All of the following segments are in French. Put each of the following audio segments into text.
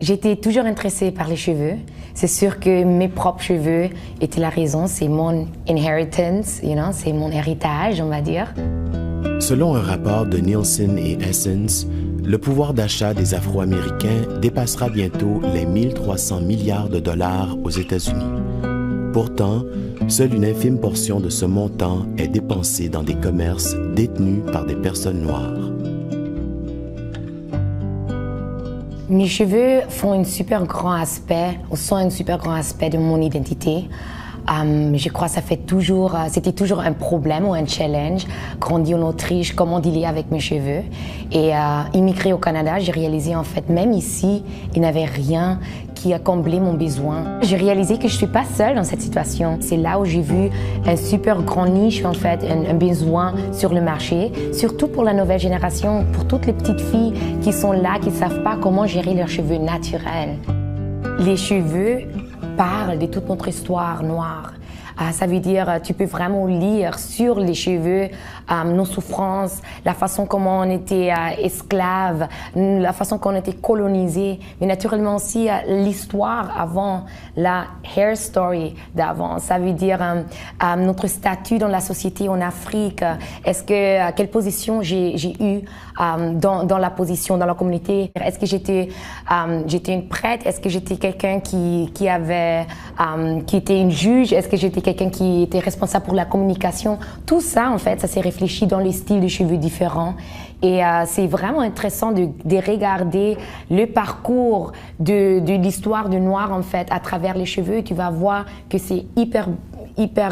J'étais toujours intéressée par les cheveux. C'est sûr que mes propres cheveux étaient la raison. C'est mon inheritance, c'est mon héritage, on va dire. Selon un rapport de Nielsen et Essence, le pouvoir d'achat des Afro-Américains dépassera bientôt les 1300 milliards de dollars aux États-Unis. Pourtant, seule une infime portion de ce montant est dépensée dans des commerces détenus par des personnes noires. Mes cheveux font un super grand aspect, sont un super grand aspect de mon identité. Je crois que c'était toujours un problème ou un challenge. Grandi en Autriche, comment dealer avec mes cheveux. Et immigré au Canada, j'ai réalisé en fait, même ici, il n'y avait rien qui a comblé mon besoin. J'ai réalisé que je ne suis pas seule dans cette situation. C'est là où j'ai vu un super grand niche, en fait, un besoin sur le marché, surtout pour la nouvelle génération, pour toutes les petites filles qui sont là, qui ne savent pas comment gérer leurs cheveux naturels. Les cheveux parlent de toute notre histoire noire. Ça veut dire, tu peux vraiment lire sur les cheveux nos souffrances, la façon comment on était esclaves, la façon qu'on était colonisés, mais naturellement aussi l'histoire avant, la hair story d'avant. Ça veut dire notre statut dans la société en Afrique. Quelle position j'ai eue dans la position, dans la communauté? Est-ce que j'étais une prêtre? Est-ce que j'étais quelqu'un qui était une juge? Est-ce que j'étais quelqu'un qui était responsable pour la communication? Tout ça, en fait, ça s'est réfléchi dans les styles de cheveux différents. Et c'est vraiment intéressant de regarder le parcours de l'histoire du noir, en fait, à travers les cheveux. Tu vas voir que c'est hyper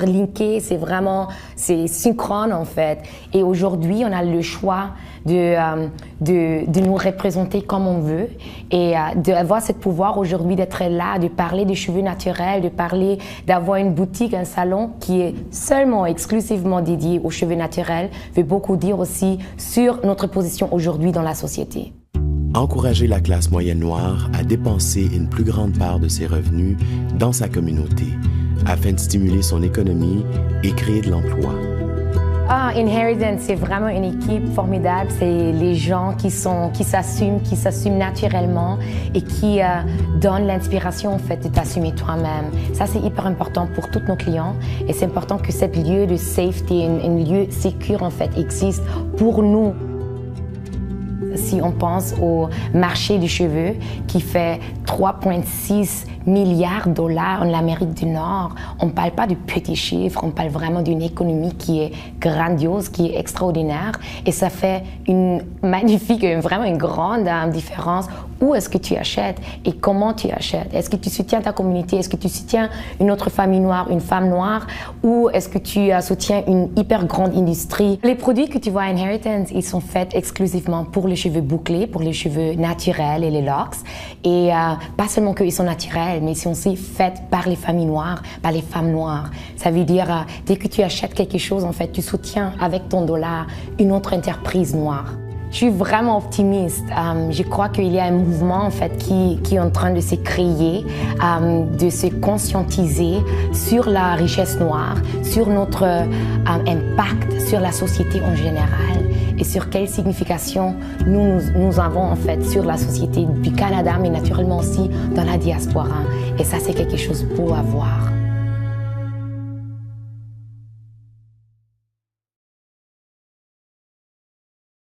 linké, c'est synchrone en fait. Et aujourd'hui, on a le choix de nous représenter comme on veut et d'avoir ce pouvoir aujourd'hui d'être là, de parler des cheveux naturels, d'avoir une boutique, un salon qui est seulement, exclusivement dédié aux cheveux naturels, veut beaucoup dire aussi sur notre position aujourd'hui dans la société. Encourager la classe moyenne noire à dépenser une plus grande part de ses revenus dans sa communauté, afin de stimuler son économie et créer de l'emploi. Inheritance, c'est vraiment une équipe formidable. C'est les gens qui s'assument naturellement et qui donnent l'inspiration en fait de t'assumer toi-même. Ça, c'est hyper important pour tous nos clients et c'est important que ce lieu de safety, un lieu sécure en fait, existe pour nous. Si on pense au marché du cheveu qui fait 3,6 milliards de dollars en Amérique du Nord, on ne parle pas de petits chiffres, on parle vraiment d'une économie qui est grandiose, qui est extraordinaire et ça fait vraiment une grande différence. Où est-ce que tu achètes et comment tu achètes? Est-ce que tu soutiens ta communauté? Est-ce que tu soutiens une autre famille noire, une femme noire? Ou est-ce que tu soutiens une hyper grande industrie? Les produits que tu vois à Inheritance, ils sont faits exclusivement pour les cheveux bouclés, pour les cheveux naturels et les locks. Et pas seulement qu'ils sont naturels, mais ils sont aussi faits par les familles noires, par les femmes noires. Ça veut dire, dès que tu achètes quelque chose, en fait, tu soutiens avec ton dollar une autre entreprise noire. Je suis vraiment optimiste. Je crois qu'il y a un mouvement en fait qui est en train de se créer, de se conscientiser sur la richesse noire, sur notre impact sur la société en général et sur quelle signification nous avons en fait sur la société du Canada, mais naturellement aussi dans la diaspora. Et ça, c'est quelque chose de beau à voir.